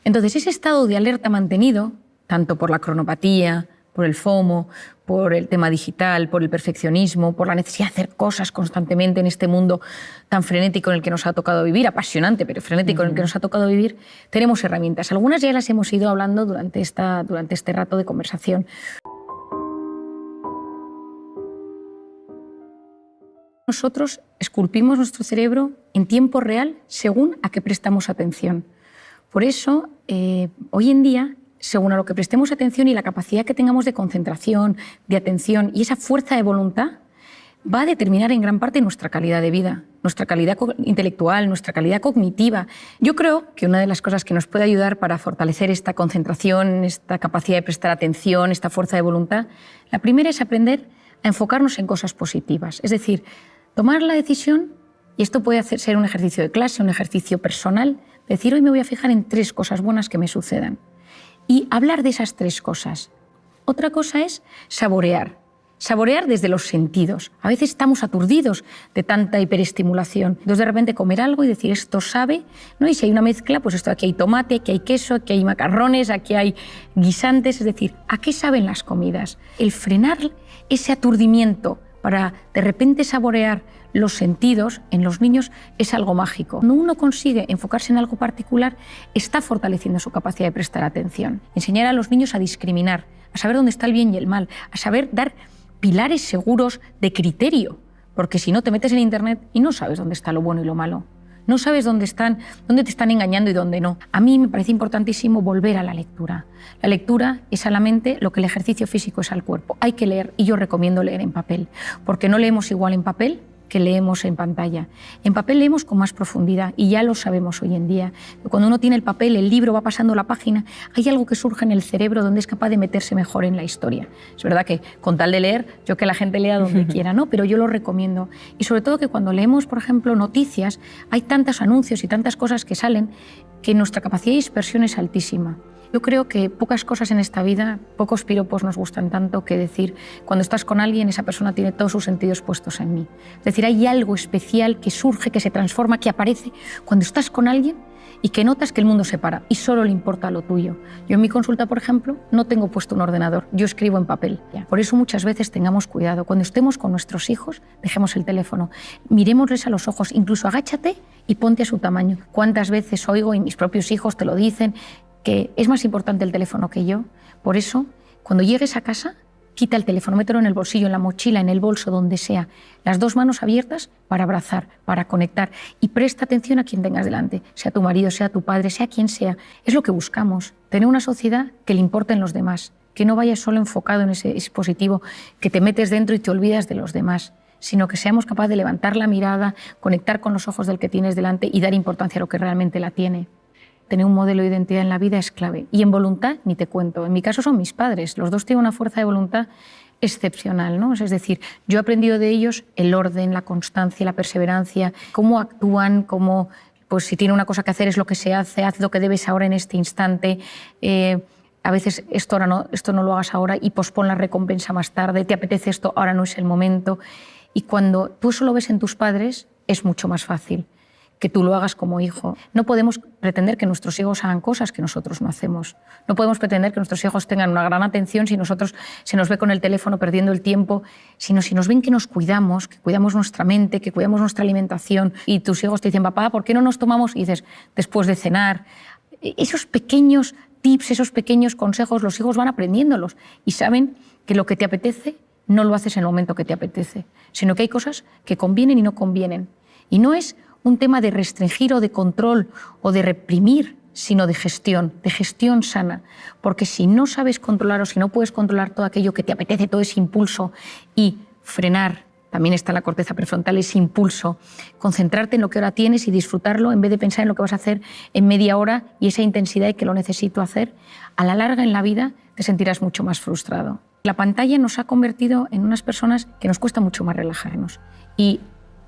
Entonces, ese estado de alerta mantenido, tanto por la cronopatía, por el FOMO, por el tema digital, por el perfeccionismo, por la necesidad de hacer cosas constantemente en este mundo tan frenético en el que nos ha tocado vivir, apasionante, pero frenético en el que nos ha tocado vivir, tenemos herramientas. Algunas ya las hemos ido hablando durante este rato de conversación. Nosotros esculpimos nuestro cerebro en tiempo real según a qué prestamos atención. Por eso, hoy en día, según a lo que prestemos atención y la capacidad que tengamos de concentración, de atención y esa fuerza de voluntad, va a determinar en gran parte nuestra calidad de vida, nuestra calidad intelectual, nuestra calidad cognitiva. Yo creo que una de las cosas que nos puede ayudar para fortalecer esta concentración, esta capacidad de prestar atención, esta fuerza de voluntad, la primera es aprender a enfocarnos en cosas positivas. Es decir, tomar la decisión, y esto puede ser un ejercicio de clase, un ejercicio personal, decir hoy me voy a fijar en 3 cosas buenas que me sucedan y hablar de esas 3 cosas. Otra cosa es saborear. Saborear desde los sentidos. A veces estamos aturdidos de tanta hiperestimulación. Entonces de repente comer algo y decir esto sabe, ¿no? Y si hay una mezcla, pues esto aquí hay tomate, aquí hay queso, aquí hay macarrones, aquí hay guisantes. Es decir, ¿a qué saben las comidas? El frenar ese aturdimiento para de repente saborear los sentidos en los niños es algo mágico. Cuando uno consigue enfocarse en algo particular, está fortaleciendo su capacidad de prestar atención. Enseñar a los niños a discriminar, a saber dónde está el bien y el mal, a saber dar pilares seguros de criterio, porque si no te metes en Internet y no sabes dónde está lo bueno y lo malo. No sabes dónde te están engañando y dónde no. A mí me parece importantísimo volver a la lectura. La lectura es a la mente lo que el ejercicio físico es al cuerpo. Hay que leer y yo recomiendo leer en papel, porque no leemos igual en papel que leemos en pantalla. En papel leemos con más profundidad y ya lo sabemos hoy en día. Cuando uno tiene el papel, el libro va pasando la página, hay algo que surge en el cerebro donde es capaz de meterse mejor en la historia. Es verdad que con tal de leer, yo que la gente lea donde quiera, ¿no? Pero yo lo recomiendo. Y sobre todo que cuando leemos, por ejemplo, noticias, hay tantos anuncios y tantas cosas que salen que nuestra capacidad de dispersión es altísima. Yo creo que pocas cosas en esta vida, pocos piropos nos gustan tanto que decir cuando estás con alguien, esa persona tiene todos sus sentidos puestos en mí. Es decir, hay algo especial que surge, que se transforma, que aparece cuando estás con alguien y que notas que el mundo se para y solo le importa lo tuyo. Yo en mi consulta, por ejemplo, no tengo puesto un ordenador, yo escribo en papel. Por eso muchas veces tengamos cuidado. Cuando estemos con nuestros hijos, dejemos el teléfono, mirémosles a los ojos, incluso agáchate y ponte a su tamaño. ¿Cuántas veces oigo, y mis propios hijos te lo dicen, que es más importante el teléfono que yo? Por eso, cuando llegues a casa, quita el teléfono, mételo en el bolsillo, en la mochila, en el bolso, donde sea. Las 2 manos abiertas para abrazar, para conectar. Y presta atención a quien tengas delante, sea tu marido, sea tu padre, sea quien sea. Es lo que buscamos, tener una sociedad que le importen los demás, que no vayas solo enfocado en ese dispositivo, que te metes dentro y te olvidas de los demás, sino que seamos capaces de levantar la mirada, conectar con los ojos del que tienes delante y dar importancia a lo que realmente la tiene. Tener un modelo de identidad en la vida es clave. Y en voluntad, ni te cuento. En mi caso son mis padres. Los 2 tienen una fuerza de voluntad excepcional, ¿no? Es decir, yo he aprendido de ellos el orden, la constancia, la perseverancia, cómo actúan, cómo, pues si tiene una cosa que hacer es lo que se hace, haz lo que debes ahora en este instante. A veces esto no lo hagas ahora y pospon la recompensa más tarde. Te apetece esto, ahora no es el momento. Y cuando tú eso lo ves en tus padres, es mucho más fácil que tú lo hagas como hijo. No podemos pretender que nuestros hijos hagan cosas que nosotros no hacemos. No podemos pretender que nuestros hijos tengan una gran atención si nosotros se nos ve con el teléfono perdiendo el tiempo, sino si nos ven que nos cuidamos, que cuidamos nuestra mente, que cuidamos nuestra alimentación y tus hijos te dicen, papá, ¿por qué no nos tomamos? Y dices, después de cenar. Esos pequeños tips, esos pequeños consejos, los hijos van aprendiéndolos y saben que lo que te apetece no lo haces en el momento que te apetece, sino que hay cosas que convienen y no convienen. Y no es un tema de restringir o de control o de reprimir, sino de gestión sana. Porque si no sabes controlar o si no puedes controlar todo aquello que te apetece, todo ese impulso y frenar, también está en la corteza prefrontal ese impulso, concentrarte en lo que ahora tienes y disfrutarlo en vez de pensar en lo que vas a hacer en media hora y esa intensidad y que lo necesito hacer, a la larga en la vida te sentirás mucho más frustrado. La pantalla nos ha convertido en unas personas que nos cuesta mucho más relajarnos y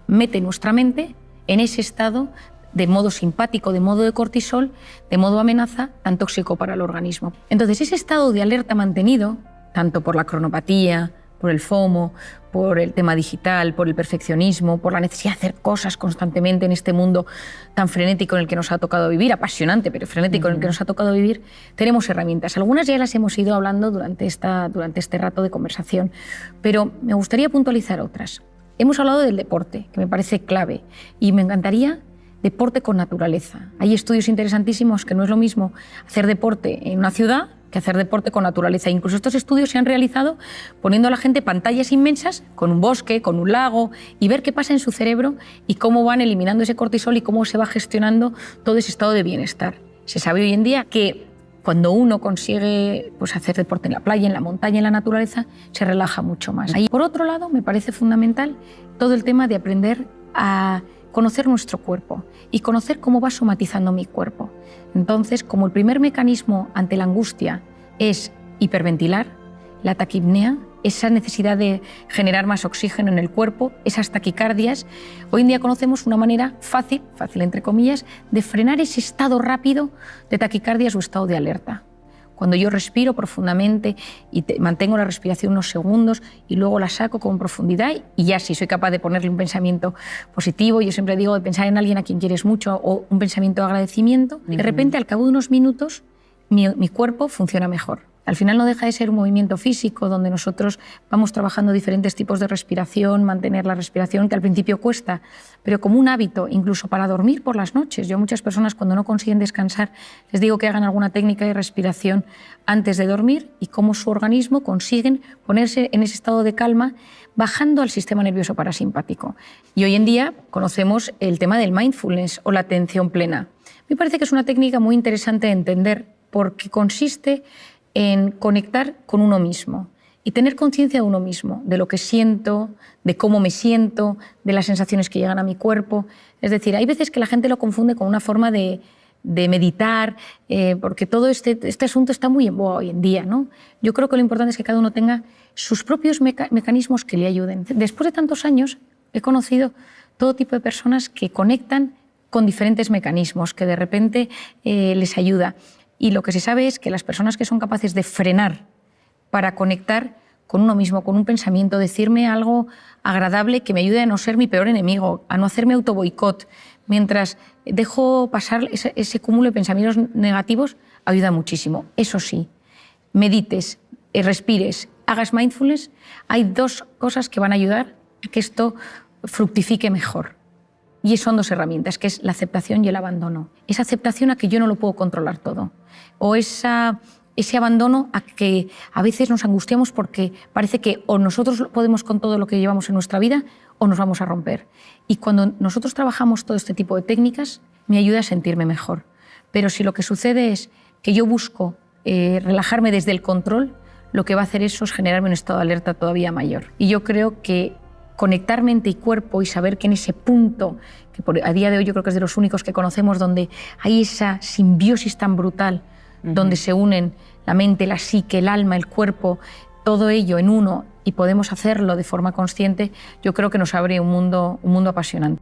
mete nuestra mente en ese estado de modo simpático, de modo de cortisol, de modo amenaza, tan tóxico para el organismo. Entonces, ese estado de alerta mantenido, tanto por la cronopatía, por el FOMO, por el tema digital, por el perfeccionismo, por la necesidad de hacer cosas constantemente en este mundo tan frenético en el que nos ha tocado vivir, apasionante, pero frenético en el que nos ha tocado vivir, tenemos herramientas. Algunas ya las hemos ido hablando durante este rato de conversación, pero me gustaría puntualizar otras. Hemos hablado del deporte, que me parece clave, y me encantaría deporte con naturaleza. Hay estudios interesantísimos que no es lo mismo hacer deporte en una ciudad que hacer deporte con naturaleza. Incluso estos estudios se han realizado poniendo a la gente pantallas inmensas con un bosque, con un lago, y ver qué pasa en su cerebro y cómo van eliminando ese cortisol y cómo se va gestionando todo ese estado de bienestar. Se sabe hoy en día que cuando uno consigue hacer deporte en la playa, en la montaña, en la naturaleza, se relaja mucho más. Ahí, por otro lado, me parece fundamental todo el tema de aprender a conocer nuestro cuerpo y conocer cómo va somatizando mi cuerpo. Entonces, como el primer mecanismo ante la angustia es hiperventilar, la taquipnea, esa necesidad de generar más oxígeno en el cuerpo, esas taquicardias, hoy en día conocemos una manera fácil entre comillas, de frenar ese estado rápido de taquicardias o estado de alerta. Cuando yo respiro profundamente y mantengo la respiración unos segundos y luego la saco con profundidad y ya si soy capaz de ponerle un pensamiento positivo, yo siempre digo de pensar en alguien a quien quieres mucho o un pensamiento de agradecimiento, de repente al cabo de unos minutos mi cuerpo funciona mejor. Al final no deja de ser un movimiento físico donde nosotros vamos trabajando diferentes tipos de respiración, mantener la respiración que al principio cuesta, pero como un hábito, incluso para dormir por las noches. Yo a muchas personas cuando no consiguen descansar les digo que hagan alguna técnica de respiración antes de dormir y cómo su organismo consiguen ponerse en ese estado de calma bajando al sistema nervioso parasimpático. Y hoy en día conocemos el tema del mindfulness o la atención plena. Me parece que es una técnica muy interesante de entender porque consiste en conectar con uno mismo y tener conciencia de uno mismo, de lo que siento, de cómo me siento, de las sensaciones que llegan a mi cuerpo. Es decir, hay veces que la gente lo confunde con una forma de meditar, porque todo este asunto está muy en boga hoy en día, ¿no? Yo creo que lo importante es que cada uno tenga sus propios mecanismos que le ayuden. Después de tantos años he conocido todo tipo de personas que conectan con diferentes mecanismos, que de repente les ayuda. Y lo que se sabe es que las personas que son capaces de frenar para conectar con uno mismo, con un pensamiento, decirme algo agradable que me ayude a no ser mi peor enemigo, a no hacerme autoboicot, mientras dejo pasar ese cúmulo de pensamientos negativos, ayuda muchísimo. Eso sí, medites, respires, hagas mindfulness, hay dos cosas que van a ayudar a que esto fructifique mejor. Y son dos herramientas, que es la aceptación y el abandono. Esa aceptación a que yo no lo puedo controlar todo. O ese abandono a que a veces nos angustiamos porque parece que o nosotros podemos con todo lo que llevamos en nuestra vida o nos vamos a romper. Y cuando nosotros trabajamos todo este tipo de técnicas, me ayuda a sentirme mejor. Pero si lo que sucede es que yo busco relajarme desde el control, lo que va a hacer eso es generarme un estado de alerta todavía mayor. Y yo creo que conectar mente y cuerpo y saber que en ese punto, que a día de hoy yo creo que es de los únicos que conocemos, donde hay esa simbiosis tan brutal, donde se unen la mente, la psique, el alma, el cuerpo, todo ello en uno y podemos hacerlo de forma consciente, yo creo que nos abre un mundo apasionante.